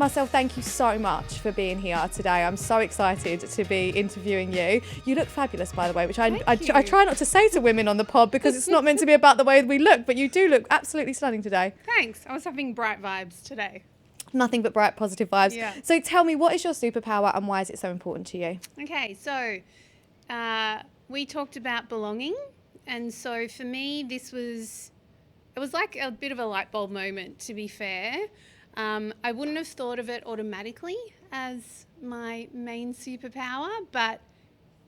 Marcelle, thank you so much for being here today. I'm so excited to be interviewing you. You look fabulous, by the way, which I try not to say to women on the pod because it's not meant to be about the way we look, but you do look absolutely stunning today. Thanks. I was having bright vibes today. Nothing but bright, positive vibes. Yeah. So tell me, what is your superpower and why is it so important to you? Okay, so we talked about belonging. And so for me, it was like a bit of a light bulb moment, to be fair. I wouldn't have thought of it automatically as my main superpower, but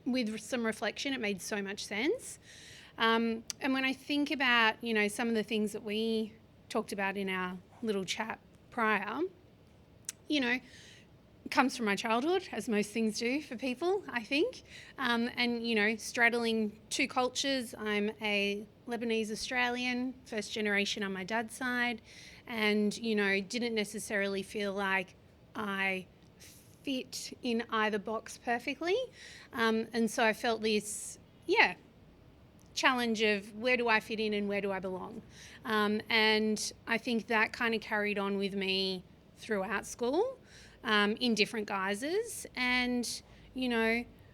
with some reflection, it made so much sense. And when I think about, some of the things that we talked about in our little chat prior, comes from my childhood, as most things do for people, I think. And, straddling two cultures. I'm a Lebanese Australian, first generation on my dad's side, and, didn't necessarily feel like I fit in either box perfectly. And so I felt this, challenge of where do I fit in and where do I belong? And I think that kind of carried on with me throughout school. In different guises. And,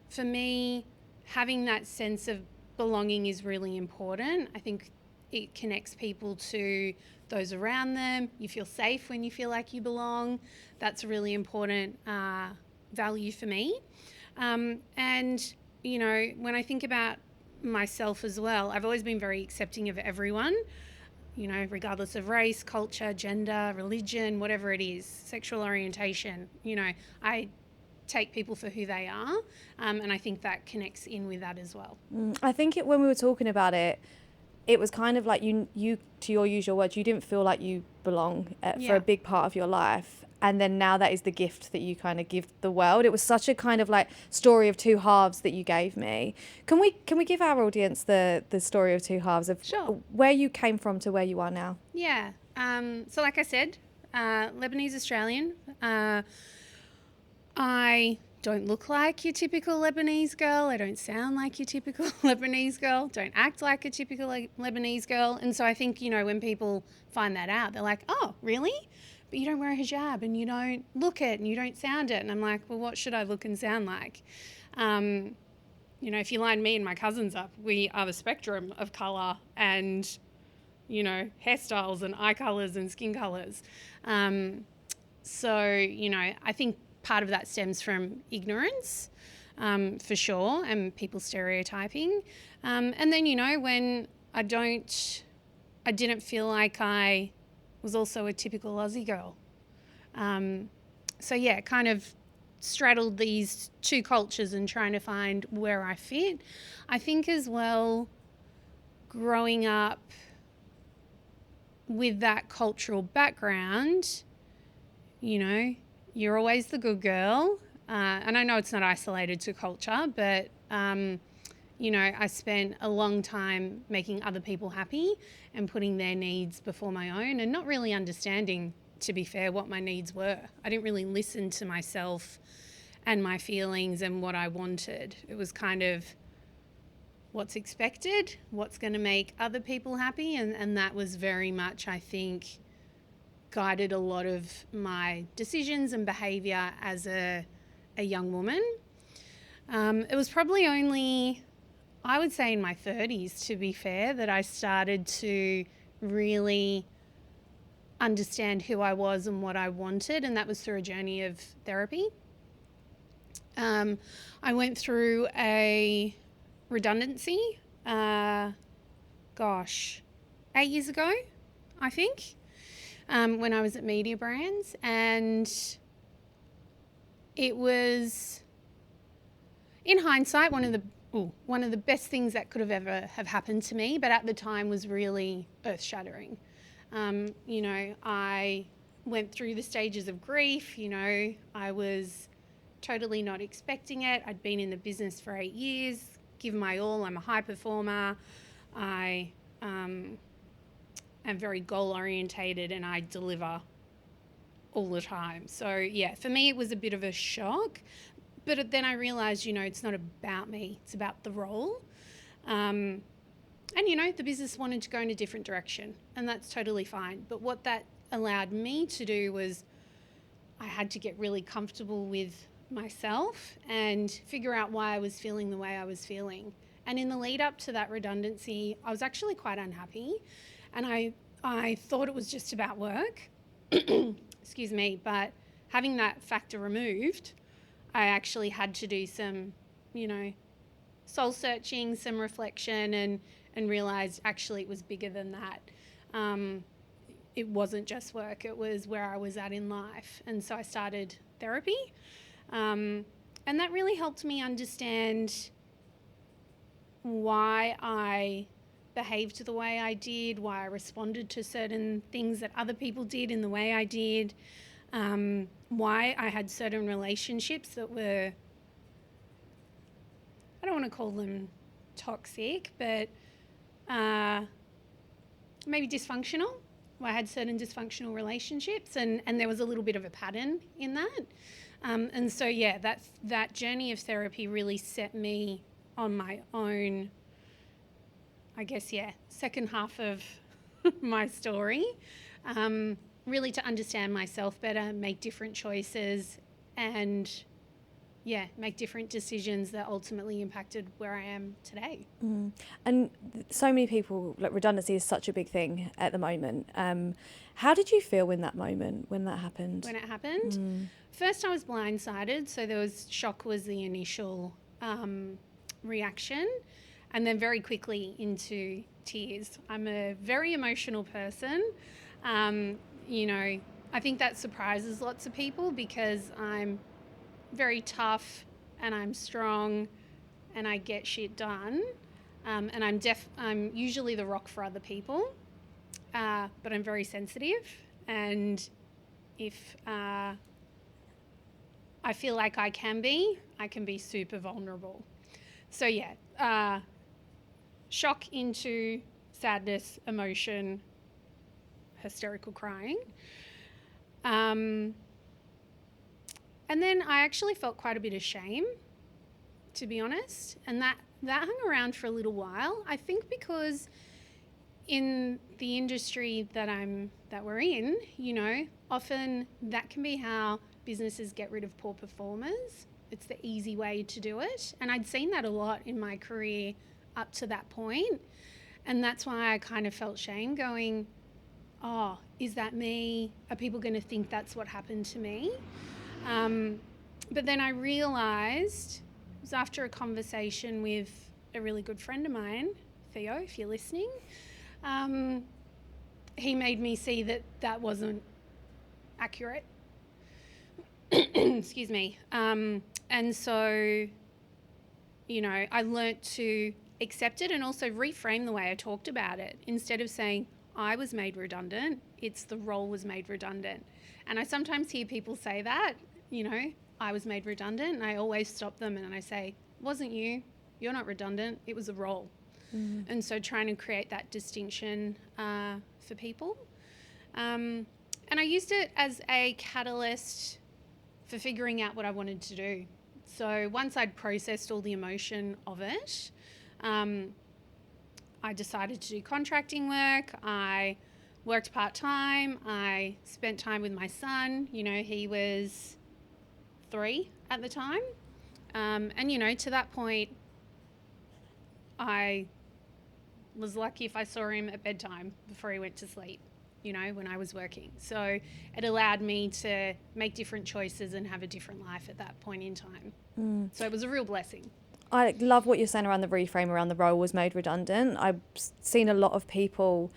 for me, having that sense of belonging is really important. I think it connects people to those around them. You feel safe when you feel like you belong. That's a really important value for me. And, when I think about myself as well, I've always been very accepting of everyone. Regardless of race, culture, gender, religion, whatever it is, sexual orientation, I take people for who they are. And I think that connects in with that as well. I think when we were talking about it, it was kind of like you to your usual words, you didn't feel like you belong for a big part of your life. And then now that is the gift that you kind of give the world. It was such a kind of like story of two halves that you gave me. Can we give our audience the story of two halves of where you came from to where you are now? Yeah. So like I said, Lebanese Australian. I don't look like your typical Lebanese girl. I don't sound like your typical Lebanese girl. Don't act like a typical Lebanese girl. And so I think, when people find that out, they're like, oh, really? But you don't wear a hijab and you don't look it and you don't sound it. And I'm like, well, what should I look and sound like? If you line me and my cousins up, we are the spectrum of colour and, hairstyles and eye colours and skin colours. So, I think part of that stems from ignorance, for sure, and people stereotyping. And then, when I didn't feel like I was also a typical Aussie girl. Kind of straddled these two cultures and trying to find where I fit. I think as well, growing up with that cultural background, you're always the good girl. And I know it's not isolated to culture, but, I spent a long time making other people happy and putting their needs before my own and not really understanding, to be fair, what my needs were. I didn't really listen to myself and my feelings and what I wanted. It was kind of what's expected, what's going to make other people happy. And that was very much, I think, guided a lot of my decisions and behaviour as a young woman. It was probably only, I would say in my 30s, to be fair, that I started to really understand who I was and what I wanted, and that was through a journey of therapy. I went through a redundancy, 8 years ago, I think, when I was at Media Brands, and it was, in hindsight, one of the best things that could have ever have happened to me, but at the time was really earth-shattering. I went through the stages of grief. I was totally not expecting it. I'd been in the business for 8 years, given my all. I'm a high performer. I am very goal-orientated and I deliver all the time. So, for me it was a bit of a shock. But then I realised, it's not about me. It's about the role. And, the business wanted to go in a different direction, and that's totally fine. But what that allowed me to do was I had to get really comfortable with myself and figure out why I was feeling the way I was feeling. And in the lead up to that redundancy, I was actually quite unhappy, and I thought it was just about work. Excuse me, but having that factor removed, I actually had to do some, soul searching, some reflection, and realized actually it was bigger than that. It wasn't just work, it was where I was at in life. And so I started therapy, and that really helped me understand why I behaved the way I did, why I responded to certain things that other people did in the way I did, why I had certain relationships that were, I don't want to call them toxic, but maybe dysfunctional. I had certain dysfunctional relationships, and there was a little bit of a pattern in that. And so, yeah, that journey of therapy really set me on my own, I guess, second half of my story, really to understand myself better, make different choices, and make different decisions that ultimately impacted where I am today. And so many people, like, redundancy is such a big thing at the moment. How did you feel in that moment when that happened? When it happened? First I was blindsided, so shock was the initial reaction, and then very quickly into tears. I'm a very emotional person. I think that surprises lots of people because I'm very tough and I'm strong and I get shit done. And I'm usually the rock for other people, but I'm very sensitive. And if I feel like I can be super vulnerable. So shock into sadness, emotion, hysterical crying. And then I actually felt quite a bit of shame, to be honest. And that hung around for a little while. I think because in the industry that we're in, often that can be how businesses get rid of poor performers. It's the easy way to do it. And I'd seen that a lot in my career up to that point. And that's why I kind of felt shame, going, oh, is that me? Are people going to think that's what happened to me? But then I realised, it was after a conversation with a really good friend of mine, Theo, if you're listening, he made me see that wasn't accurate. Excuse me. And so, I learnt to accept it and also reframe the way I talked about it. Instead of saying I was made redundant, it's the role was made redundant. And I sometimes hear people say that, I was made redundant, and I always stop them and I say, it wasn't you, you're not redundant, it was a role. And so trying to create that distinction for people. And I used it as a catalyst for figuring out what I wanted to do. So once I'd processed all the emotion of it, I decided to do contracting work. I worked part-time. I spent time with my son. He was 3 at the time. And, to that point, I was lucky if I saw him at bedtime before he went to sleep, when I was working. So it allowed me to make different choices and have a different life at that point in time. So it was a real blessing. I love what you're saying around the reframe, around the role was made redundant. I've seen a lot of people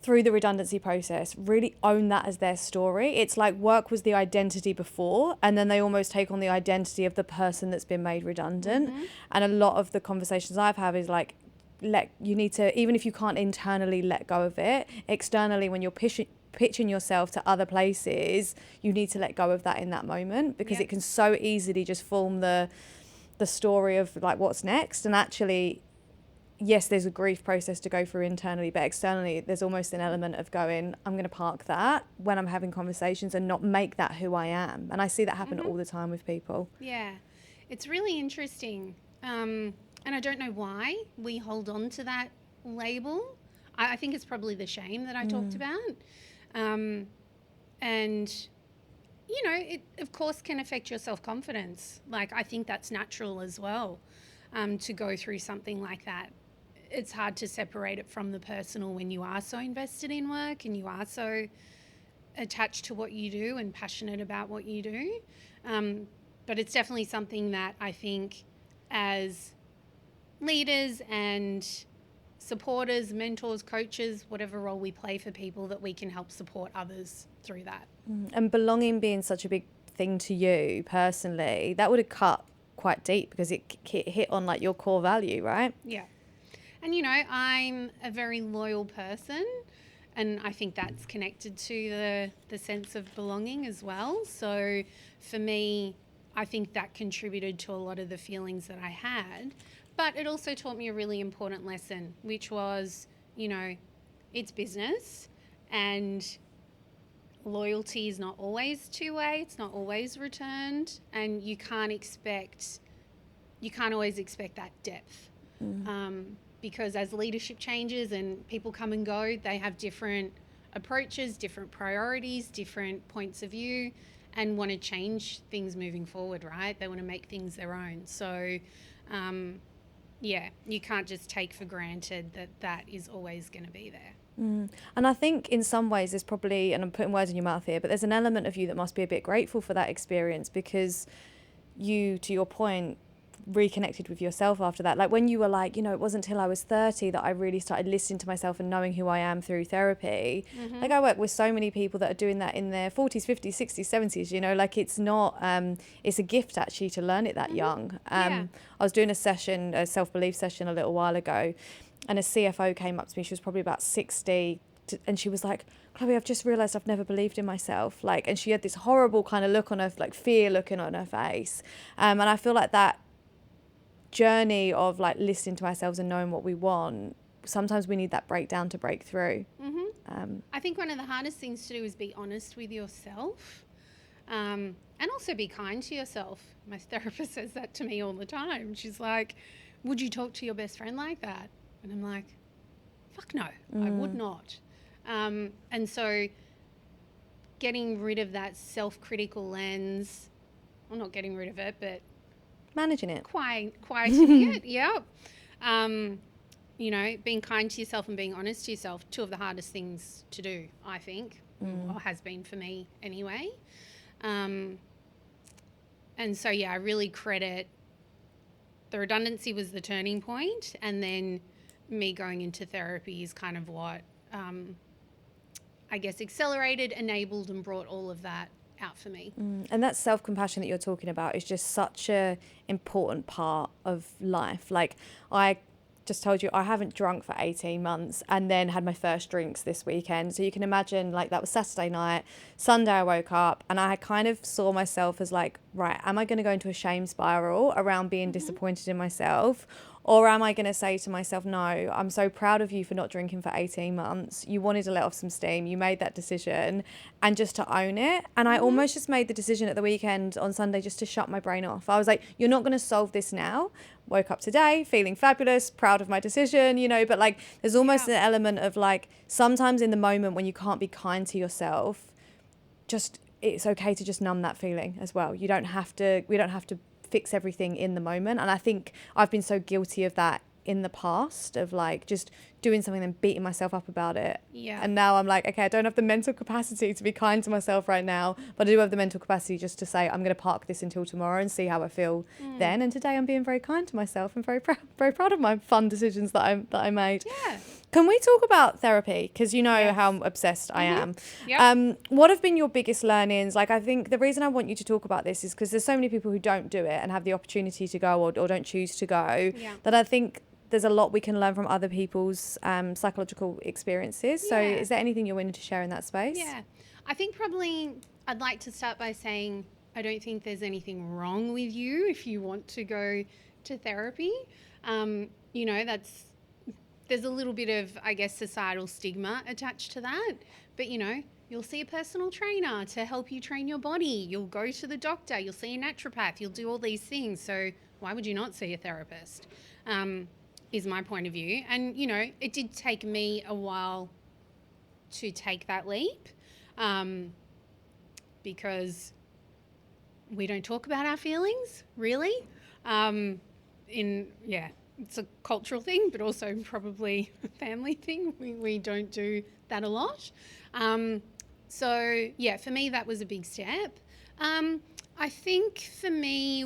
through the redundancy process really own that as their story. It's like work was the identity before, and then they almost take on the identity of the person that's been made redundant. And a lot of the conversations I've had is like, you need to, even if you can't internally let go of it, externally when you're pitching yourself to other places, you need to let go of that in that moment, because it can so easily just form the story of like what's next. And actually, yes, there's a grief process to go through internally, but externally there's almost an element of going, I'm going to park that when I'm having conversations and not make that who I am. And I see that happen all the time with people. Yeah, it's really interesting. And I don't know why we hold on to that label. I think it's probably the shame that I talked about. And it of course can affect your self-confidence. Like, I think that's natural as well, to go through something like that. It's hard to separate it from the personal when you are so invested in work and you are so attached to what you do and passionate about what you do. But it's definitely something that I think as leaders and supporters, mentors, coaches, whatever role we play for people, that we can help support others through that. And belonging being such a big thing to you personally, that would have cut quite deep because it hit on like your core value, right? Yeah. And, I'm a very loyal person, and I think that's connected to the sense of belonging as well. So for me, I think that contributed to a lot of the feelings that I had. But it also taught me a really important lesson, which was, it's business, and loyalty is not always two-way. It's not always returned, and you can't always expect that depth. Because as leadership changes and people come and go, they have different approaches, different priorities, different points of view, and want to change things moving forward, right? They want to make things their own. So, you can't just take for granted that is always going to be there. And I think in some ways there's probably, and I'm putting words in your mouth here, but there's an element of you that must be a bit grateful for that experience, because you, to your point, reconnected with yourself after that. Like when you were like, it wasn't until I was 30 that I really started listening to myself and knowing who I am through therapy. Like I work with so many people that are doing that in their 40s, 50s, 60s, 70s, like it's not, it's a gift actually to learn it that young. I was doing a self-belief session a little while ago, and a CFO came up to me. She was probably about 60, and she was like, Chloe, I've just realised I've never believed in myself. Like, and she had this horrible kind of look on her, like fear looking on her face. And I feel like that journey of like listening to ourselves and knowing what we want, sometimes we need that breakdown to break through. I think one of the hardest things to do is be honest with yourself, and also be kind to yourself. My therapist says that to me all the time. She's like, would you talk to your best friend like that? And I'm like, fuck no, I would not. And so getting rid of that self-critical lens, well, not getting rid of it, but managing it, quieting it. Being kind to yourself and being honest to yourself, two of the hardest things to do, I think, or has been for me anyway. And so I really credit the redundancy was the turning point, and then me going into therapy is kind of what I guess accelerated, enabled, and brought all of that out for me. And that self-compassion that you're talking about is just such a important part of life. Like I just told you, I haven't drunk for 18 months and then had my first drinks this weekend. So you can imagine, like, that was Saturday night. Sunday I woke up and I kind of saw myself as like, right, am I going to go into a shame spiral around being disappointed in myself? Or am I going to say to myself, no, I'm so proud of you for not drinking for 18 months. You wanted to let off some steam. You made that decision, and just to own it. And I almost just made the decision at the weekend on Sunday just to shut my brain off. I was like, you're not going to solve this now. Woke up today feeling fabulous, proud of my decision, but like there's almost an element of like sometimes in the moment when you can't be kind to yourself, just it's okay to just numb that feeling as well. We don't have to fix everything in the moment. And I think I've been so guilty of that in the past, of like just doing something and beating myself up about it. And now I'm like, okay, I don't have the mental capacity to be kind to myself right now, but I do have the mental capacity just to say I'm going to park this until tomorrow and see how I feel then. And today I'm being very kind to myself and very proud of my fun decisions that I made. Can we talk about therapy? Because how obsessed I am. What have been your biggest learnings? Like, I think the reason I want you to talk about this is because there's so many people who don't do it and have the opportunity to go or don't choose to go, that I think there's a lot we can learn from other people's psychological experiences. So is there anything you're willing to share in that space? I think probably I'd like to start by saying I don't think there's anything wrong with you if you want to go to therapy. There's a little bit of, I guess, societal stigma attached to that. But, you'll see a personal trainer to help you train your body. You'll go to the doctor. You'll see a naturopath. You'll do all these things. So why would you not see a therapist? Is my point of view. And, it did take me a while to take that leap, because we don't talk about our feelings, really. It's a cultural thing, but also probably a family thing. We don't do that a lot. For me, that was a big step. I think for me,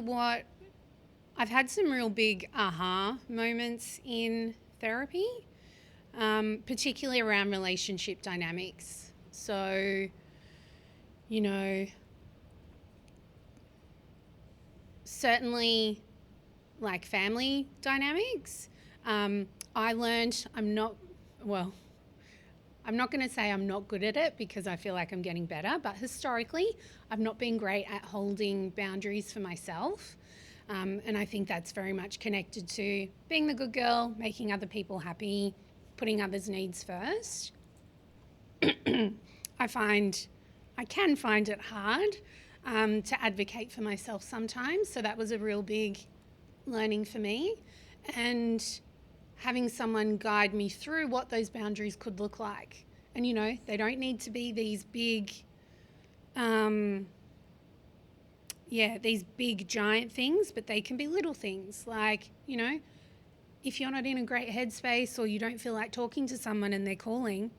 I've had some real big aha moments in therapy, particularly around relationship dynamics. So, certainly like family dynamics. I learned I'm not going to say I'm not good at it because I feel like I'm getting better, but historically I've not been great at holding boundaries for myself. And I think that's very much connected to being the good girl, making other people happy, putting others' needs first. I can find it hard to advocate for myself sometimes. So that was a real big learning for me, and having someone guide me through what those boundaries could look like. And, they don't need to be these big, these big giant things, but they can be little things like, if you're not in a great headspace or you don't feel like talking to someone and they're calling,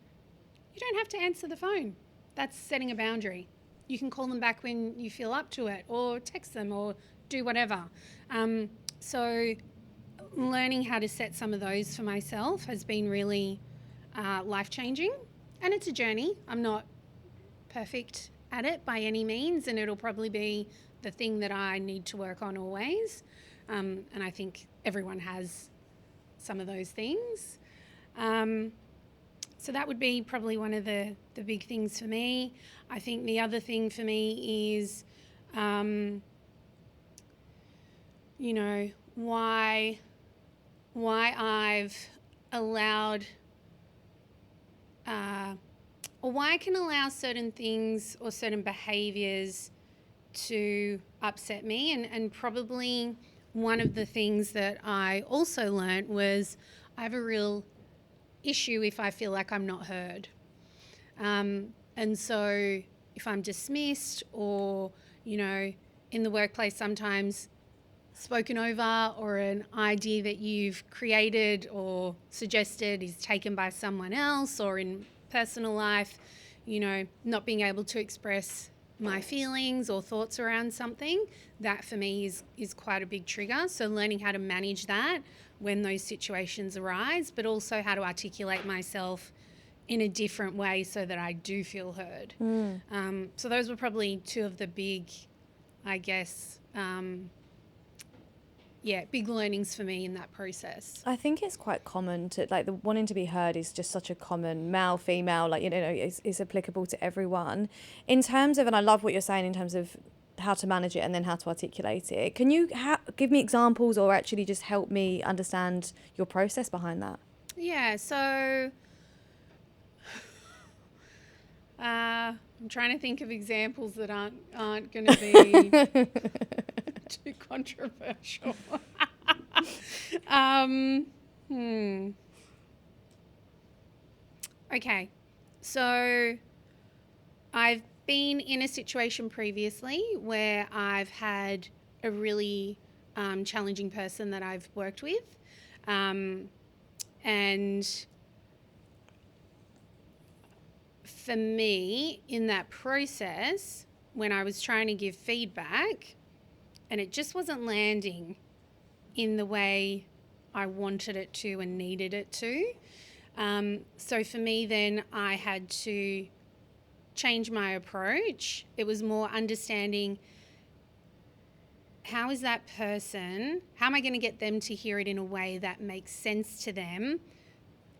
you don't have to answer the phone. That's setting a boundary. You can call them back when you feel up to it, or text them, or do whatever. So learning how to set some of those for myself has been really life-changing, and it's a journey. I'm not perfect at it by any means, and it'll probably be the thing that I need to work on always. And I think everyone has some of those things. So that would be probably one of the big things for me. I think the other thing for me is, why I've allowed, or why I can allow certain things or certain behaviours to upset me. And probably one of the things that I also learnt was I have a real issue if I feel like I'm not heard. And so if I'm dismissed or, in the workplace sometimes spoken over, or an idea that you've created or suggested is taken by someone else, or in personal life, not being able to express my feelings or thoughts around something, that for me is quite a big trigger. So learning how to manage that when those situations arise, but also how to articulate myself in a different way so that I do feel heard. So those were probably two of the big, I guess, big learnings for me in that process. I think it's quite common to, like, the wanting to be heard is just such a common male, female, like, is applicable to everyone. In terms of, and I love what you're saying in terms of how to manage it and then how to articulate it. Can you give me examples, or actually just help me understand your process behind that? Yeah, so I'm trying to think of examples that aren't going to be too controversial. Okay, so I've been in a situation previously where I've had a really challenging person that I've worked with, and for me, in that process, when I was trying to give feedback and it just wasn't landing in the way I wanted it to and needed it to. So for me then, I had to change my approach. It was more understanding, how is that person, how am I going to get them to hear it in a way that makes sense to them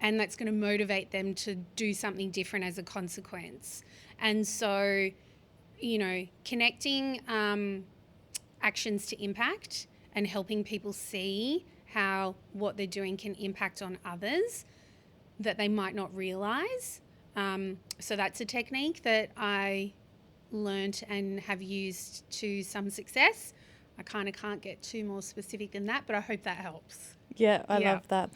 and that's going to motivate them to do something different as a consequence. And so, connecting actions to impact and helping people see how what they're doing can impact on others that they might not realise. So that's a technique that I learnt and have used to some success. I kind of can't get too more specific than that, but I hope that helps. Yeah, I love that.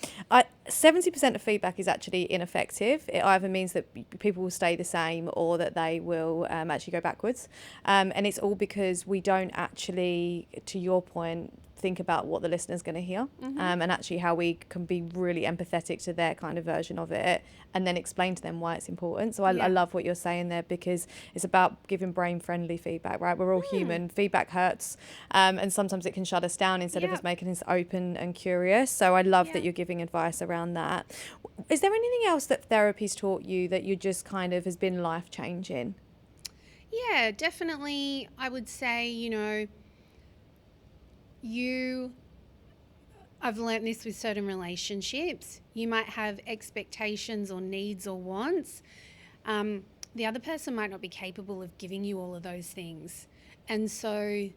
70% of feedback is actually ineffective. It either means that people will stay the same or that they will actually go backwards. And it's all because we don't actually, to your point, think about what the listener's going to hear, and actually how we can be really empathetic to their kind of version of it and then explain to them why it's important. So I love what you're saying there, because it's about giving brain-friendly feedback, right? We're all human. Feedback hurts, and sometimes it can shut us down instead of us making us open and curious. So I love that you're giving advice around that. Is there anything else that therapy's taught you that you just kind of has been life-changing? Yeah, definitely. I would say, I've learned this with certain relationships. You might have expectations or needs or wants. The other person might not be capable of giving you all of those things. And so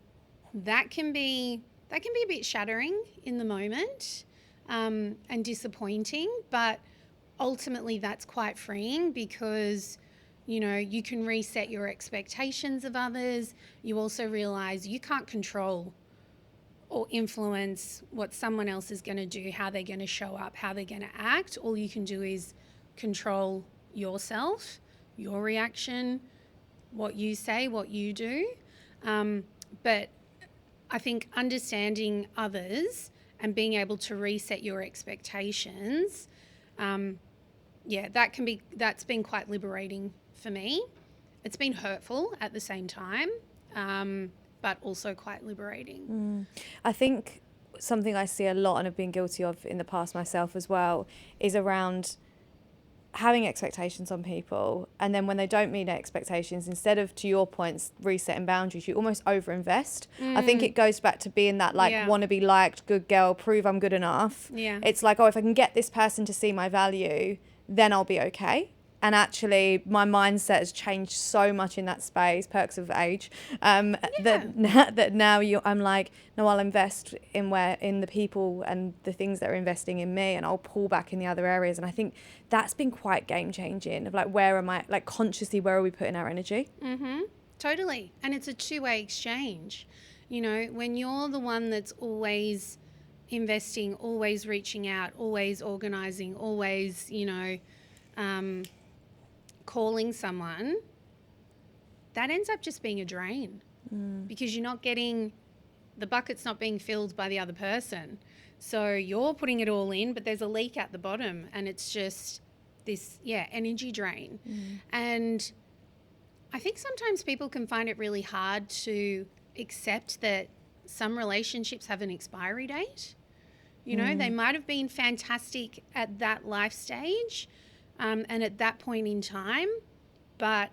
that can be a bit shattering in the moment, and disappointing, but ultimately that's quite freeing, because you can reset your expectations of others. You also realize you can't control or influence what someone else is going to do, how they're going to show up, how they're going to act. All you can do is control yourself, your reaction, what you say, what you do. But I think understanding others and being able to reset your expectations, that's been quite liberating for me. It's been hurtful at the same time, but also quite liberating. I think something I see a lot and have been guilty of in the past myself as well is around having expectations on people, and then when they don't meet expectations, instead of, to your points, resetting boundaries, you almost overinvest. I think it goes back to being that want to be liked, good girl, prove I'm good enough. It's like, if I can get this person to see my value, then I'll be okay. And actually, my mindset has changed so much in that space, perks of age, that now I'm like, no, I'll invest in the people and the things that are investing in me, and I'll pull back in the other areas. And I think that's been quite game changing, of like, where am I, like, consciously, where are we putting our energy? Totally. And it's a two-way exchange. When you're the one that's always investing, always reaching out, always organizing, always, calling someone, that ends up just being a drain, because you're not getting, the bucket's not being filled by the other person. So you're putting it all in, but there's a leak at the bottom, and it's just this, energy drain. And I think sometimes people can find it really hard to accept that some relationships have an expiry date. They might have been fantastic at that life stage, and at that point in time, but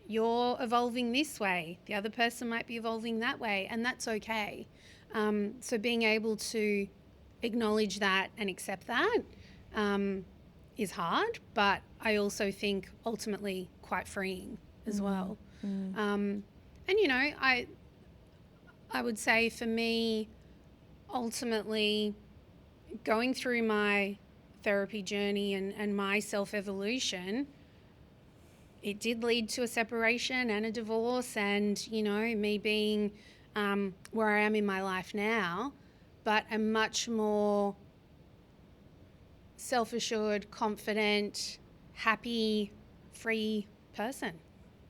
you're evolving this way. The other person might be evolving that way, and that's okay. So being able to acknowledge that and accept that is hard, but I also think ultimately quite freeing as well. And, I would say for me, ultimately, going through my therapy journey and my self-evolution, it did lead to a separation and a divorce, and me being where I am in my life now, but a much more self-assured, confident, happy, free person.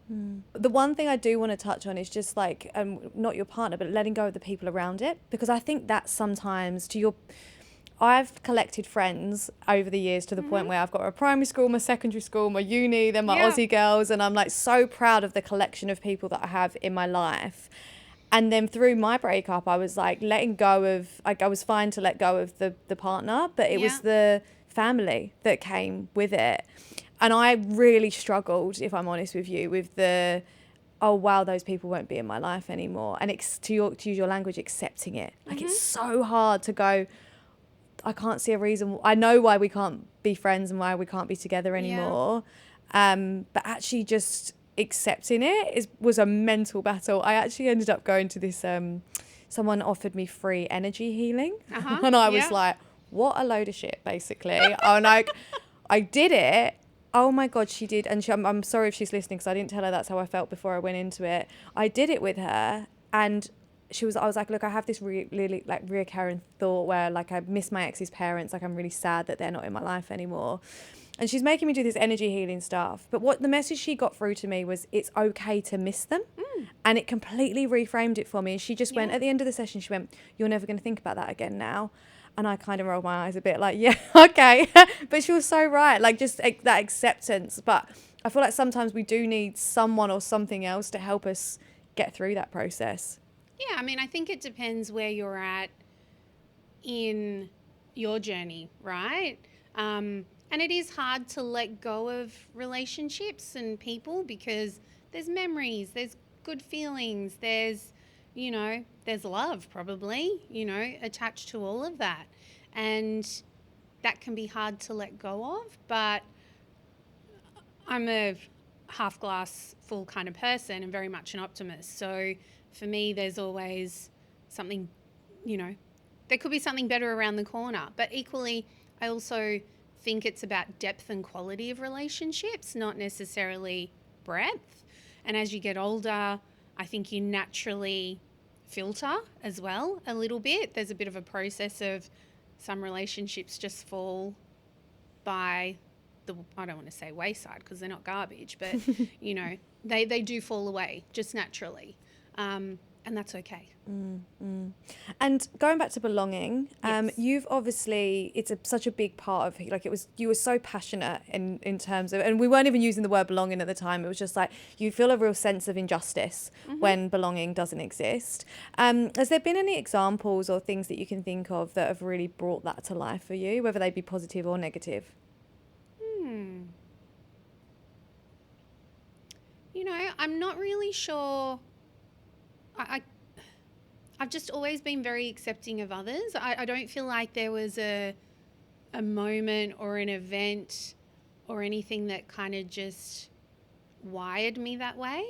The one thing I do want to touch on is just like, not your partner, but letting go of the people around it, because I think that sometimes I've collected friends over the years to the point where I've got a primary school, my secondary school, my uni, then my Aussie girls, and I'm like so proud of the collection of people that I have in my life. And then through my breakup, I was like letting go of, like, I was fine to let go of the partner, but it was the family that came with it. And I really struggled, if I'm honest with you, with the, oh wow, those people won't be in my life anymore. And to use your language, accepting it. Like, it's so hard to go, I can't see a reason. I know why we can't be friends and why we can't be together anymore. But actually just accepting it was a mental battle. I actually ended up going to this, someone offered me free energy healing. And I was like, what a load of shit, basically. And like, I did it. Oh my God, she did. And I'm sorry if she's listening, because I didn't tell her that's how I felt before I went into it. I did it with her, and I was like, look, I have this really like reoccurring thought where like I miss my ex's parents, like I'm really sad that they're not in my life anymore. And she's making me do this energy healing stuff. But what the message she got through to me was it's okay to miss them. And it completely reframed it for me. She just went, at the end of the session, she went, you're never going to think about that again now. And I kind of rolled my eyes a bit like, yeah, okay. But she was so right, like just that acceptance. But I feel like sometimes we do need someone or something else to help us get through that process. Yeah, I mean, I think it depends where you're at in your journey, right? And it is hard to let go of relationships and people because there's memories, there's good feelings, there's, there's love probably, attached to all of that. And that can be hard to let go of, but I'm a half glass full kind of person and very much an optimist. So for me, there's always something, there could be something better around the corner. But equally, I also think it's about depth and quality of relationships, not necessarily breadth. And as you get older, I think you naturally filter as well a little bit. There's a bit of a process of some relationships just fall by I don't want to say wayside because they're not garbage, but, they do fall away just naturally. And that's okay. And going back to belonging, Yes. you've obviously, it's such a big part of, like, you were so passionate in terms of, and we weren't even using the word belonging at the time. It was just like, you feel a real sense of injustice when belonging doesn't exist. Has there been any examples or things that you can think of that have really brought that to life for you, whether they be positive or negative? I'm not really sure. I've just always been very accepting of others. I don't feel like there was a moment or an event or anything that kind of just wired me that way.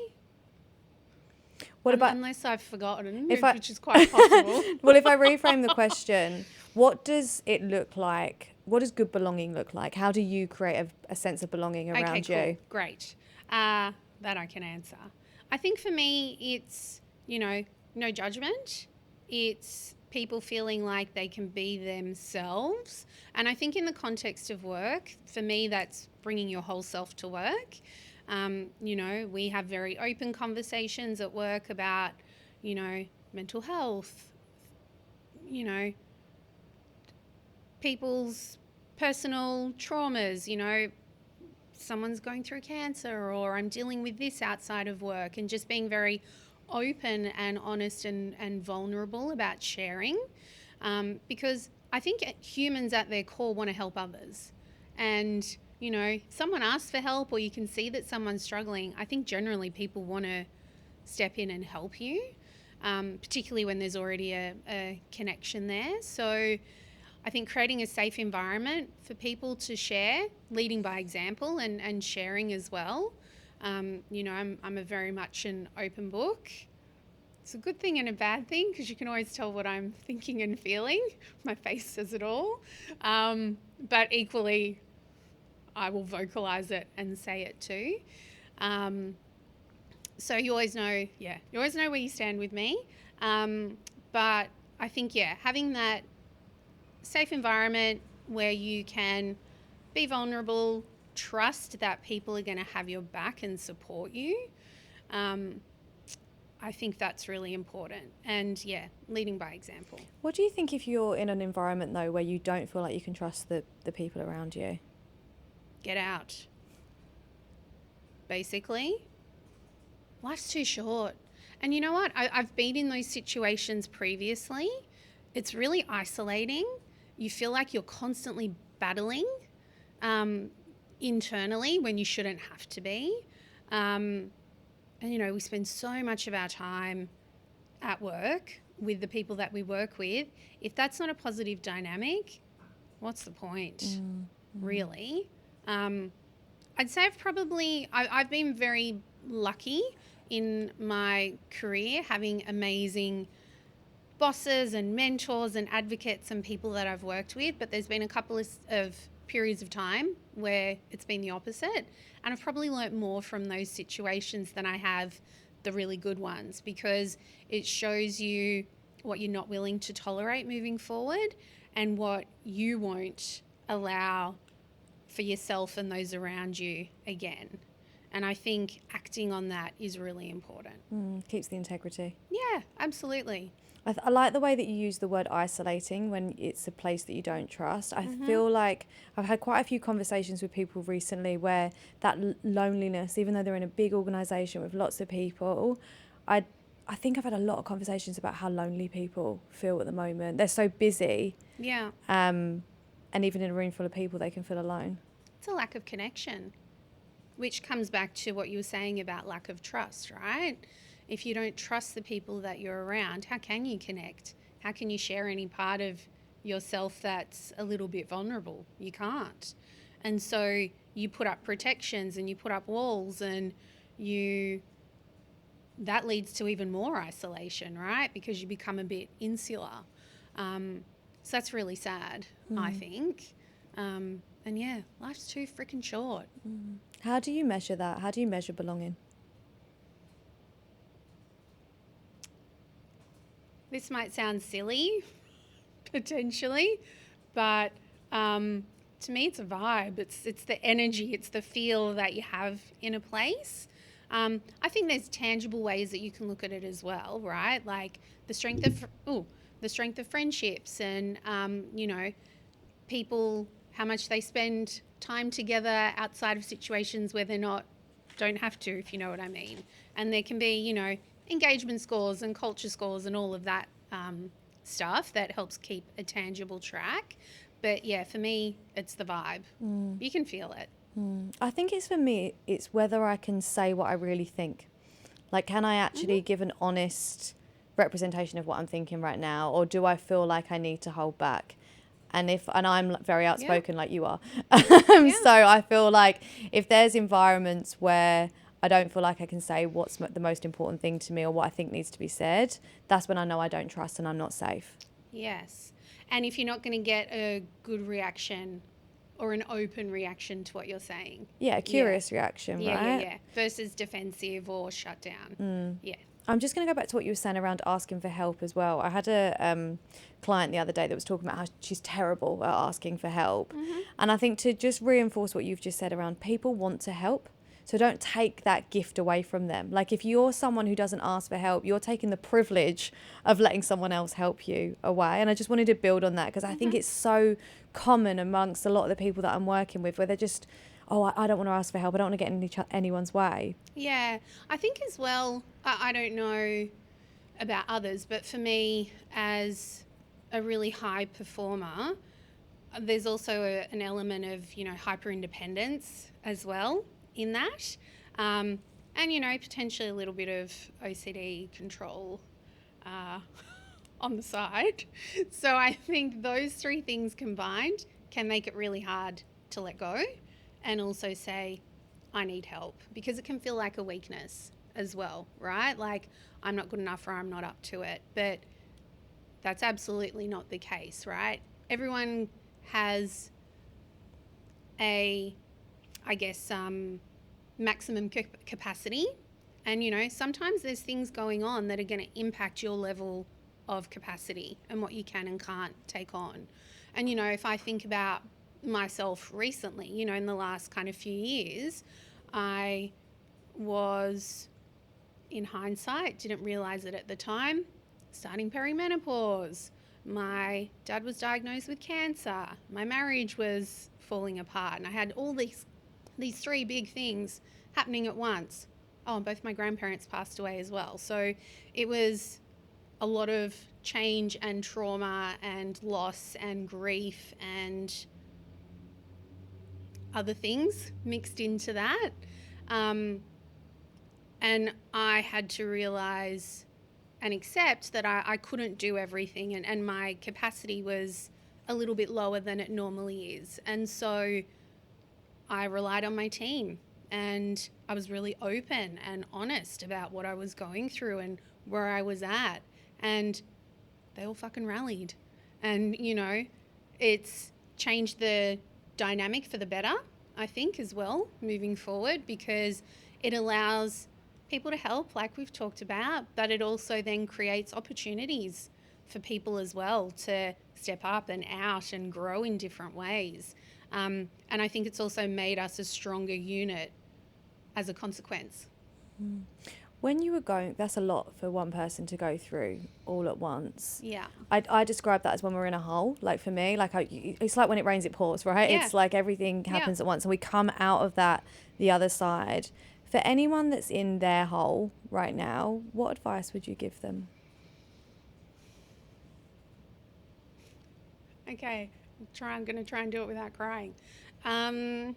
What about, unless I've forgotten, which is quite possible. Well, if I reframe the question, what does it look like? What does good belonging look like? How do you create a sense of belonging around you? Cool. Great. That I can answer. I think for me, it's, no judgment. It's people feeling like they can be themselves. And I think in the context of work, for me, that's bringing your whole self to work. We have very open conversations at work about, mental health, people's personal traumas, someone's going through cancer or I'm dealing with this outside of work, and just being very open and honest and vulnerable about sharing, because I think humans at their core want to help others. And, someone asks for help or you can see that someone's struggling, I think generally people want to step in and help you, particularly when there's already a connection there. So I think creating a safe environment for people to share, leading by example and sharing as well. I'm a very much an open book. It's a good thing and a bad thing because you can always tell what I'm thinking and feeling. My face says it all. But equally, I will vocalize it and say it too. So you always know where you stand with me. But I think, having that safe environment where you can be vulnerable, trust that people are going to have your back and support you. I think that's really important. And leading by example. What do you think if you're in an environment though where you don't feel like you can trust the people around you? Get out. Basically, life's too short. And you know what? I've been in those situations previously. It's really isolating. You feel like you're constantly battling internally when you shouldn't have to be. And, we spend so much of our time at work with the people that we work with. If that's not a positive dynamic, what's the point, really? I'd say I've been very lucky in my career, having amazing bosses and mentors and advocates and people that I've worked with, but there's been a couple of periods of time where it's been the opposite, and I've probably learnt more from those situations than I have the really good ones, because it shows you what you're not willing to tolerate moving forward and what you won't allow for yourself and those around you again. And I think acting on that is really important. Keeps the integrity. Yeah, absolutely. I like the way that you use the word isolating when it's a place that you don't trust. I feel like I've had quite a few conversations with people recently where that loneliness, even though they're in a big organisation with lots of people, I think I've had a lot of conversations about how lonely people feel at the moment. They're so busy. Yeah. And even in a room full of people, they can feel alone. It's a lack of connection, which comes back to what you were saying about lack of trust, right? If you don't trust the people that you're around, how can you connect? How can you share any part of yourself that's a little bit vulnerable? You can't. And so you put up protections and you put up walls, and that leads to even more isolation, right? Because you become a bit insular. So that's really sad, I think. And yeah, life's too freaking short. How do you measure that? How do you measure belonging? This might sound silly, potentially, but to me it's a vibe. It's the energy, it's the feel that you have in a place. I think there's tangible ways that you can look at it as well, right? Like the strength of friendships, and people, how much they spend time together outside of situations where don't have to, if you know what I mean. And there can be, engagement scores and culture scores and all of that stuff that helps keep a tangible track. But yeah, for me, it's the vibe. You can feel it. I think for me, it's whether I can say what I really think. Like, can I actually give an honest representation of what I'm thinking right now, or do I feel like I need to hold back? And I'm very outspoken like you are. So I feel like if there's environments where I don't feel like I can say what's the most important thing to me or what I think needs to be said, that's when I know I don't trust and I'm not safe. Yes. And if you're not going to get a good reaction or an open reaction to what you're saying. Yeah, a curious reaction, right? Yeah. Versus defensive or shut down. Yeah. I'm just going to go back to what you were saying around asking for help as well. I had a client the other day that was talking about how she's terrible at asking for help. And I think to just reinforce what you've just said around, people want to help. So don't take that gift away from them. Like, if you're someone who doesn't ask for help, you're taking the privilege of letting someone else help you away. And I just wanted to build on that because I think it's so common amongst a lot of the people that I'm working with, where they're just, I don't want to ask for help. I don't want to get in anyone's way. Yeah. I think as well, I don't know about others, but for me, as a really high performer, there's also an element of, hyper independence as well in that. And, potentially a little bit of OCD control on the side. So I think those three things combined can make it really hard to let go and also say, I need help, because it can feel like a weakness as well, right? Like, I'm not good enough or I'm not up to it. But that's absolutely not the case, right? Everyone has maximum capacity. And, sometimes there's things going on that are going to impact your level of capacity and what you can and can't take on. And, if I think about myself recently, in the last kind of few years, I was, in hindsight, didn't realize it at the time, starting perimenopause. My dad was diagnosed with cancer. My marriage was falling apart. And I had all these three big things happening at once. Oh, and both my grandparents passed away as well. So it was a lot of change and trauma and loss and grief and other things mixed into that. And I had to realize and accept that I couldn't do everything, and my capacity was a little bit lower than it normally is. And so I relied on my team, and I was really open and honest about what I was going through and where I was at. And they all fucking rallied. And, it's changed the dynamic for the better, I think, as well, moving forward, because it allows people to help, like we've talked about, but it also then creates opportunities for people as well to step up and out and grow in different ways. And I think it's also made us a stronger unit as a consequence. When you were going, that's a lot for one person to go through all at once. Yeah. I describe that as when we're in a hole. Like for me, like it's like when it rains, it pours, right? Yeah. It's like everything happens at once and we come out of that the other side. For anyone that's in their hole right now, what advice would you give them? Okay, I'm going to try and do it without crying. I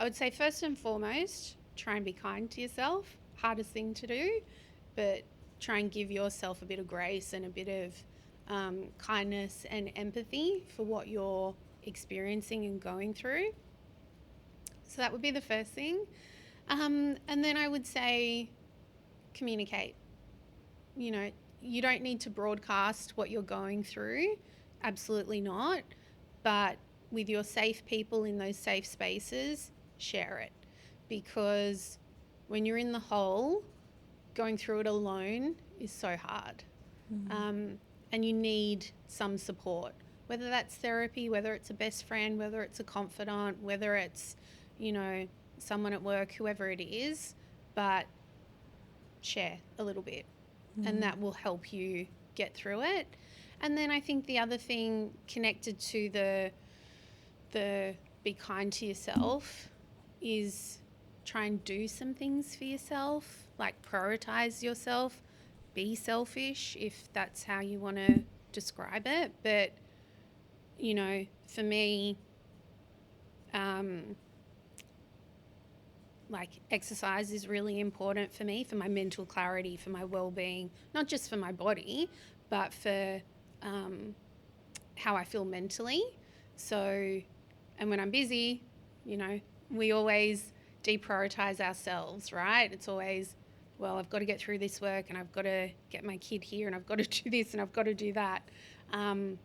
would say first and foremost, try and be kind to yourself. Hardest thing to do, but try and give yourself a bit of grace and a bit of kindness and empathy for what you're experiencing and going through. So that would be the first thing. And then I would say communicate. You know, you don't need to broadcast what you're going through. Absolutely not. But with your safe people in those safe spaces, share it. Because when you're in the hole, going through it alone is so hard. And you need some support, whether that's therapy, whether it's a best friend, whether it's a confidant, whether it's, you know, someone at work, whoever it is, but share a little bit. And that will help you get through it. And then I think the other thing connected to the be kind to yourself is try and do some things for yourself, like prioritize yourself, be selfish if that's how you want to describe it. But, you know, for me, like exercise is really important for me, for my mental clarity, for my well-being, not just for my body, but for how I feel mentally. So, and when I'm busy, you know, we always deprioritize ourselves, right? It's always, well, I've got to get through this work and I've got to get my kid here and I've got to do this and I've got to do that. And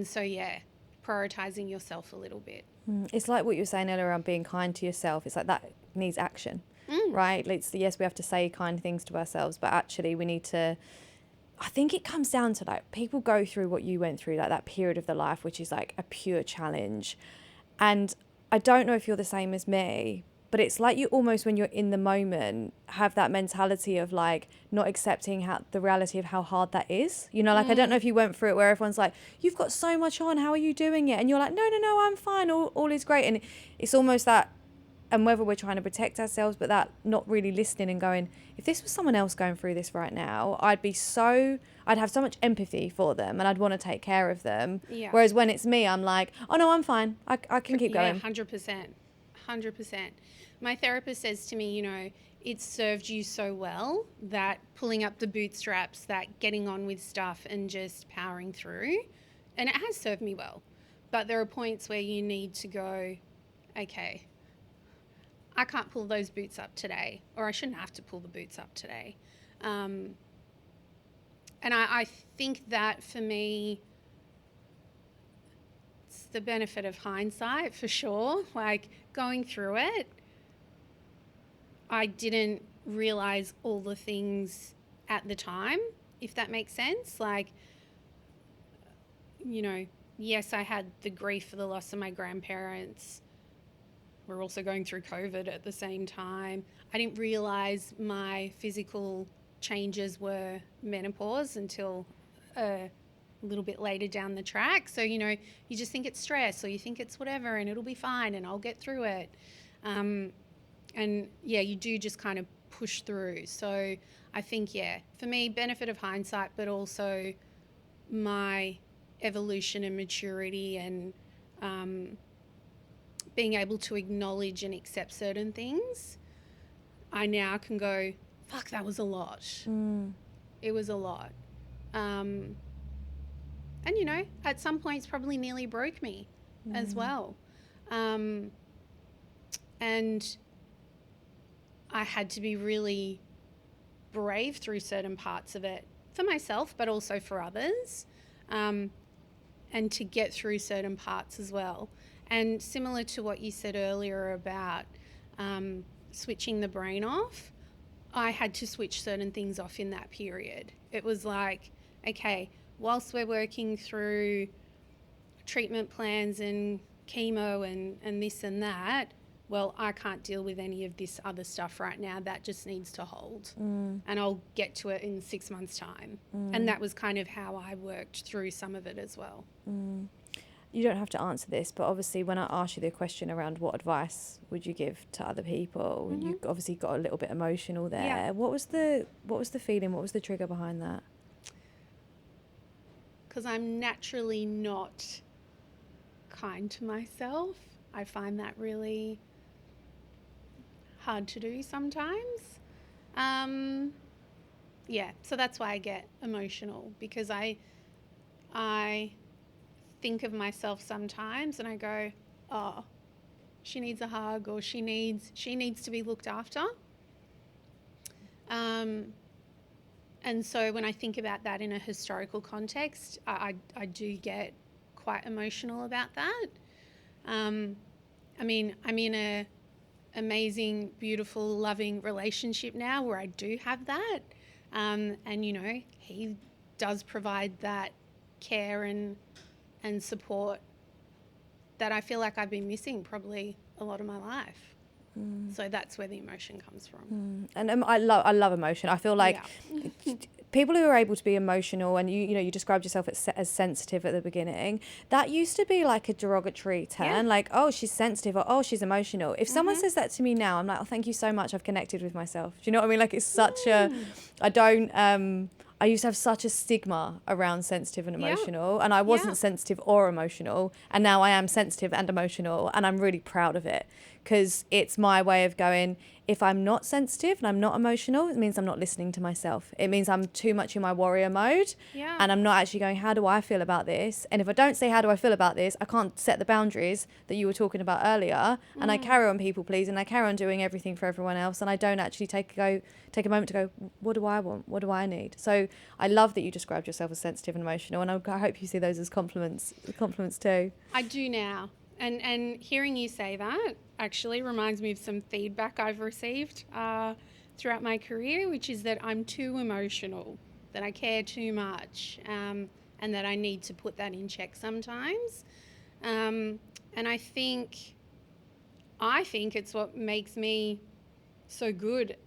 so, yeah, prioritizing yourself a little bit. It's like what you were saying earlier around being kind to yourself. It's like that needs action, right? Yes, we have to say kind things to ourselves, but actually we need to, I think it comes down to like people go through what you went through, like that period of their life, which is like a pure challenge. And I don't know if you're the same as me, but it's like you almost, when you're in the moment, have that mentality of like not accepting the reality of how hard that is. You know, like I don't know if you went through it where everyone's like, you've got so much on, how are you doing it? And you're like, no, I'm fine, all is great. And it's almost that, and whether we're trying to protect ourselves, but that not really listening and going, if this was someone else going through this right now, I'd have so much empathy for them and I'd want to take care of them. Yeah. Whereas when it's me, I'm like, oh no, I'm fine. I can keep going. 100%. My therapist says to me, you know, it's served you so well that pulling up the bootstraps, that getting on with stuff and just powering through. And it has served me well. But there are points where you need to go, okay, I can't pull those boots up today, or I shouldn't have to pull the boots up today. And I think that for me, it's the benefit of hindsight for sure. Like going through it, I didn't realize all the things at the time, if that makes sense. Like, you know, yes, I had the grief for the loss of my grandparents. We're also going through COVID at the same time. I didn't realize my physical changes were menopause until a little bit later down the track. So, you know, you just think it's stress or you think it's whatever and it'll be fine and I'll get through it. And yeah, you do just kind of push through. So I think, yeah, for me, benefit of hindsight, but also my evolution and maturity and being able to acknowledge and accept certain things, I now can go, fuck, that was a lot. It was a lot. And, you know, at some points probably nearly broke me as well. And I had to be really brave through certain parts of it for myself, but also for others, and to get through certain parts as well. And similar to what you said earlier about switching the brain off, I had to switch certain things off in that period. It was like, okay, whilst we're working through treatment plans and chemo and this and that, well, I can't deal with any of this other stuff right now. That just needs to hold. And I'll get to it in 6 months' time. And that was kind of how I worked through some of it as well. You don't have to answer this, but obviously when I asked you the question around what advice would you give to other people, you obviously got a little bit emotional there. Yeah. What was the feeling? What was the trigger behind that? Because I'm naturally not kind to myself. I find that really hard to do sometimes. So that's why I get emotional, because I think of myself sometimes and I go, oh, she needs a hug, or she needs to be looked after. And so when I think about that in a historical context, I do get quite emotional about that. I mean, I'm in a amazing, beautiful, loving relationship now where I do have that. And, you know, he does provide that care and support that I feel like I've been missing probably a lot of my life. So that's where the emotion comes from. And I love emotion. I feel like people who are able to be emotional, and you described yourself as sensitive at the beginning, that used to be like a derogatory term, like, oh, she's sensitive, or oh, she's emotional. If someone says that to me now, I'm like, oh, thank you so much, I've connected with myself. Do you know what I mean? Like, it's such I used to have such a stigma around sensitive and emotional, and I wasn't sensitive or emotional, and now I am sensitive and emotional, and I'm really proud of it, because it's my way of going, if I'm not sensitive and I'm not emotional, it means I'm not listening to myself. It means I'm too much in my warrior mode, and I'm not actually going, how do I feel about this? And if I don't say, how do I feel about this, I can't set the boundaries that you were talking about earlier, and I carry on people pleasing, I carry on doing everything for everyone else, and I don't actually take a moment to go, what do I want? What do I need? So I love that you described yourself as sensitive and emotional, and I hope you see those as compliments too. I do now. And hearing you say that actually reminds me of some feedback I've received throughout my career, which is that I'm too emotional, that I care too much, and that I need to put that in check sometimes. And I think it's what makes me so good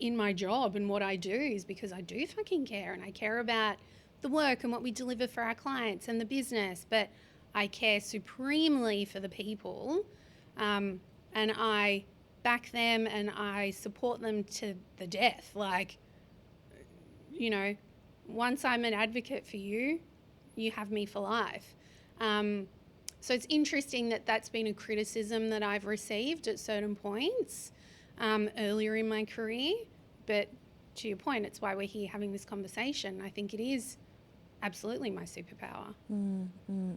in my job and what I do, is because I do fucking care, and I care about the work and what we deliver for our clients and the business, but I care supremely for the people, and I back them and I support them to the death. Like, you know, once I'm an advocate for you, you have me for life. So it's interesting that that's been a criticism that I've received at certain points earlier in my career. But to your point, it's why we're here having this conversation. I think it is absolutely my superpower.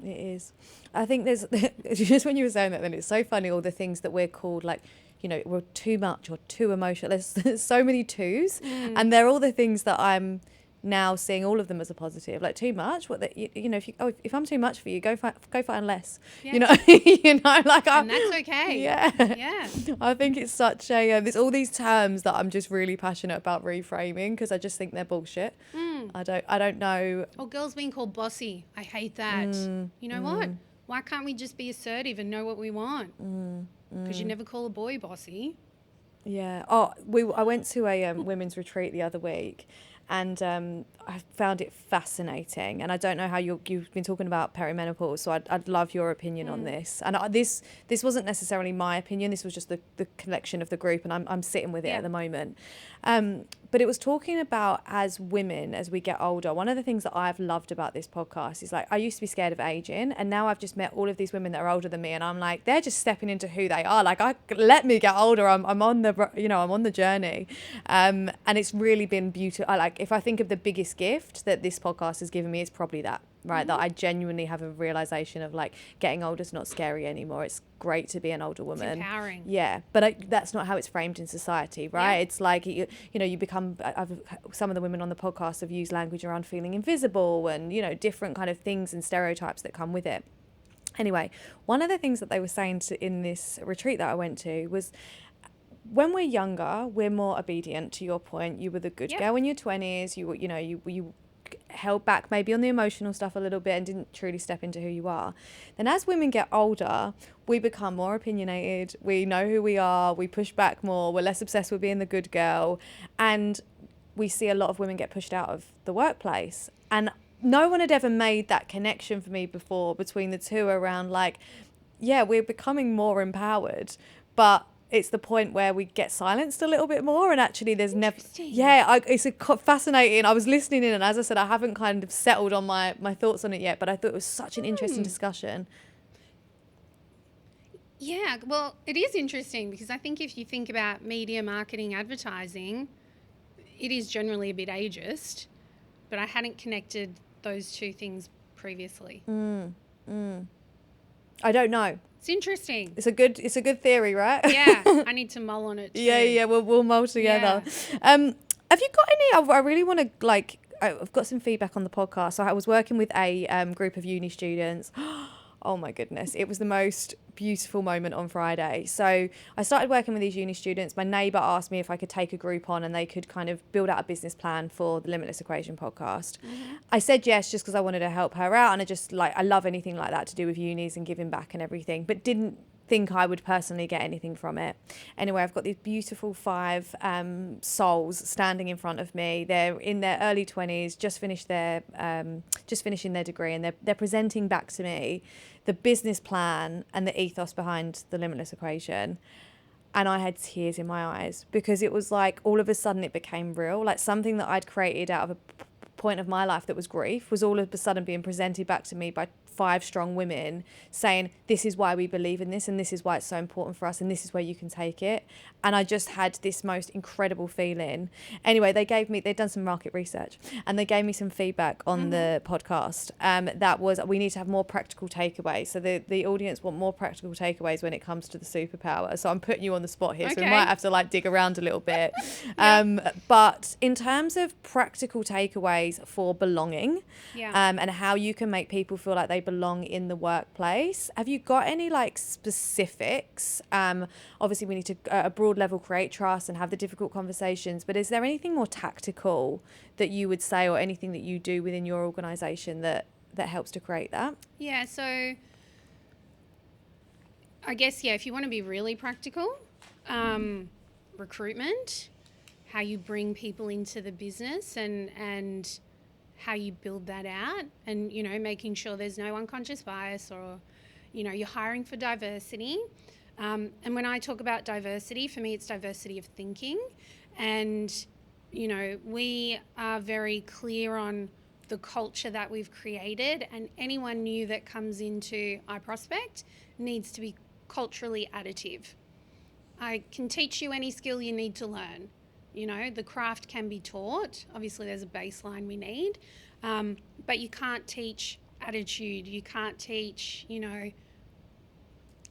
It is. I think there's just when you were saying that, then it's so funny, all the things that we're called, like, you know, we're too much or too emotional. There's so many twos, and they're all the things that I'm now seeing all of them as a positive. Like, too much, you know, if I'm too much for you, go find less. You know, like, and that's okay. Yeah. I think it's such a there's all these terms that I'm just really passionate about reframing, because I just think they're bullshit. I don't know. Or girls being called bossy. I hate that. You know what? Why can't we just be assertive and know what we want? Because you never call a boy bossy. Yeah. Oh, I went to a women's retreat the other week, and I found it fascinating. And I don't know how you've been talking about perimenopause, so I'd love your opinion on this. And this wasn't necessarily my opinion. This was just the collection of the group, and I'm sitting with it at the moment. But it was talking about, as women, as we get older, one of the things that I've loved about this podcast is, like, I used to be scared of aging, and now I've just met all of these women that are older than me, and I'm like, they're just stepping into who they are. Like, let me get older. I'm on the journey. And it's really been beautiful. If I think of the biggest gift that this podcast has given me, it's probably that. Right, that I genuinely have a realization of, like, getting older is not scary anymore. It's great to be an older woman. It's empowering. Yeah, but that's not how it's framed in society, right? Yeah. It's like, you become. Some of the women on the podcast have used language around feeling invisible, and, you know, different kind of things and stereotypes that come with it. Anyway, one of the things that they were saying in this retreat that I went to was, when we're younger, we're more obedient. To your point, you were the good girl in your 20s. You held back maybe on the emotional stuff a little bit and didn't truly step into who you are. Then as women get older, we become more opinionated. We know who we are. We push back more. We're less obsessed with being the good girl. And we see a lot of women get pushed out of the workplace. And no one had ever made that connection for me before between the two around like, yeah, we're becoming more empowered, but it's the point where we get silenced a little bit more, and actually there's never, it's fascinating. I was listening in, and as I said, I haven't kind of settled on my thoughts on it yet, but I thought it was such an interesting discussion. Yeah, well, it is interesting because I think if you think about media, marketing, advertising, it is generally a bit ageist, but I hadn't connected those two things previously. I don't know. It's interesting. It's a good theory, right? Yeah, I need to mull on it too. Yeah, we'll mull together. Yeah. Have you got any? I really want to I've got some feedback on the podcast. So I was working with a group of uni students. Oh my goodness, it was the most beautiful moment on Friday. So I started working with these uni students. My neighbour asked me if I could take a group on and they could kind of build out a business plan for the Limitless Equation podcast. Mm-hmm. I said yes just because I wanted to help her out, and I love anything like that to do with unis and giving back and everything, but didn't think I would personally get anything from it. Anyway, I've got these beautiful 5 souls standing in front of me. They're in their early 20s, just finishing their degree, and they're presenting back to me the business plan and the ethos behind the Limitless Equation. And I had tears in my eyes because it was like all of a sudden it became real. Like something that I'd created out of a point of my life that was grief was all of a sudden being presented back to me by 5 strong women saying, this is why we believe in this, and this is why it's so important for us, and this is where you can take it. And I just had this most incredible feeling. Anyway, they'd done some market research, and they gave me some feedback on the podcast. That was, we need to have more practical takeaways. So the audience want more practical takeaways when it comes to the superpower. So I'm putting you on the spot here, so we might have to dig around a little bit. But in terms of practical takeaways for belonging, and how you can make people feel like they belong in the workplace, have you got any specifics? Obviously we need to a broad level create trust and have the difficult conversations, but is there anything more tactical that you would say, or anything that you do within your organization that helps to create that? Yeah, so I guess if you want to be really practical, recruitment, how you bring people into the business, and how you build that out, and making sure there's no unconscious bias, or you're hiring for diversity, and when I talk about diversity, for me it's diversity of thinking, and we are very clear on the culture that we've created, and anyone new that comes into iProspect needs to be culturally additive. I can teach you any skill you need to learn. The craft can be taught. Obviously, there's a baseline we need, but you can't teach attitude. You can't teach,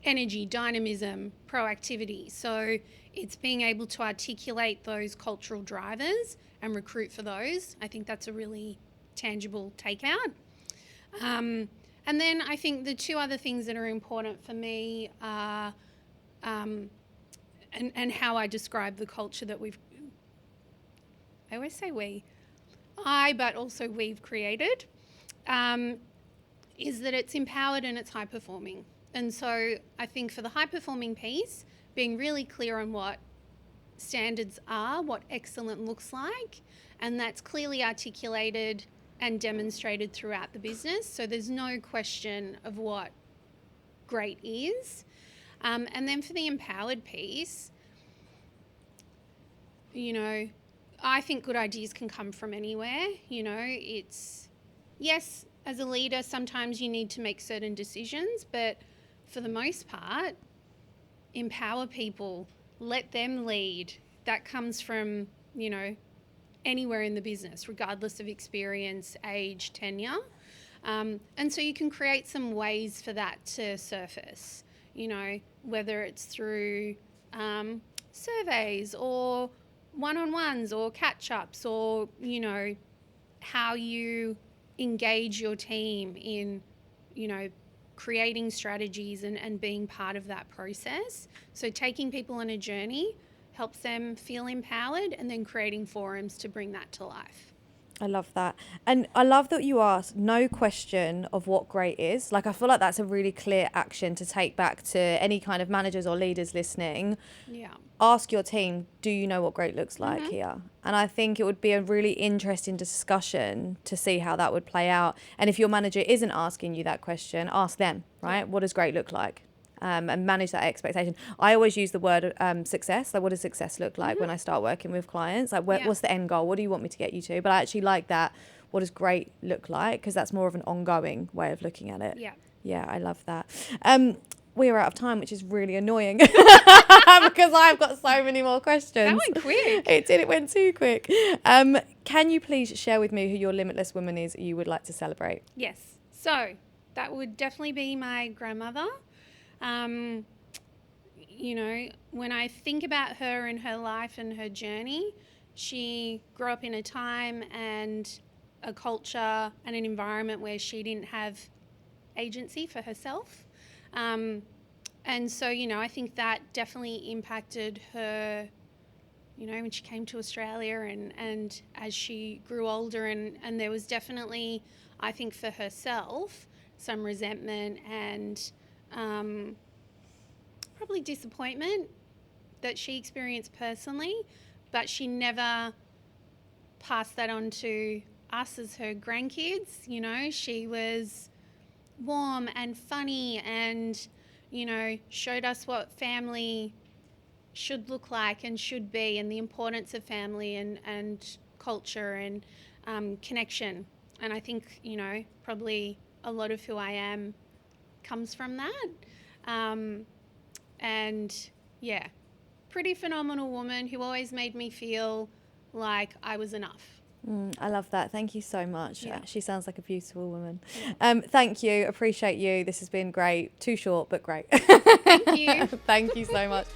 energy, dynamism, proactivity. So it's being able to articulate those cultural drivers and recruit for those. I think that's a really tangible takeout. And then I think the 2 other things that are important for me are, and how I describe the culture that I always say but also we've created, is that it's empowered and it's high performing. And so I think for the high performing piece, being really clear on what standards are, what excellent looks like, and that's clearly articulated and demonstrated throughout the business. So there's no question of what great is. And then for the empowered piece, I think good ideas can come from anywhere. It's, yes, as a leader, sometimes you need to make certain decisions, but for the most part, empower people, let them lead. That comes from, anywhere in the business, regardless of experience, age, tenure. And so you can create some ways for that to surface, whether it's through surveys or one-on-ones or catch-ups, or how you engage your team in creating strategies and being part of that process. So taking people on a journey, helps them feel empowered, and then creating forums to bring that to life. I love that. And I love that you asked no question of what great is. Like, I feel like that's a really clear action to take back to any kind of managers or leaders listening. Yeah. Ask your team, do you know what great looks like here? And I think it would be a really interesting discussion to see how that would play out. And if your manager isn't asking you that question, ask them, right? Yeah. What does great look like? And manage that expectation. I always use the word success. Like, what does success look like when I start working with clients? Like, what's the end goal? What do you want me to get you to? But I actually like that. What does great look like? Because that's more of an ongoing way of looking at it. Yeah. Yeah, I love that. We are out of time, which is really annoying because I've got so many more questions. That went quick. It went too quick. Can you please share with me who your limitless woman is you would like to celebrate? Yes. So that would definitely be my grandmother. You know, when I think about her and her life and her journey, she grew up in a time and a culture and an environment where she didn't have agency for herself. And so, you know, I think that definitely impacted her, you know, when she came to Australia and as she grew older, and there was definitely, I think for herself, some resentment and probably disappointment that she experienced personally, but she never passed that on to us as her grandkids. You know, she was warm and funny and, you know, showed us what family should look like and should be, and the importance of family and culture and connection. And I think, you know, probably a lot of who I am comes from that. And yeah, pretty phenomenal woman who always made me feel like I was enough. I love that. Thank you so much. Yeah. She sounds like a beautiful woman. Yeah. Thank you. Appreciate you. This has been great. Too short, but great. Thank you. Thank you so much.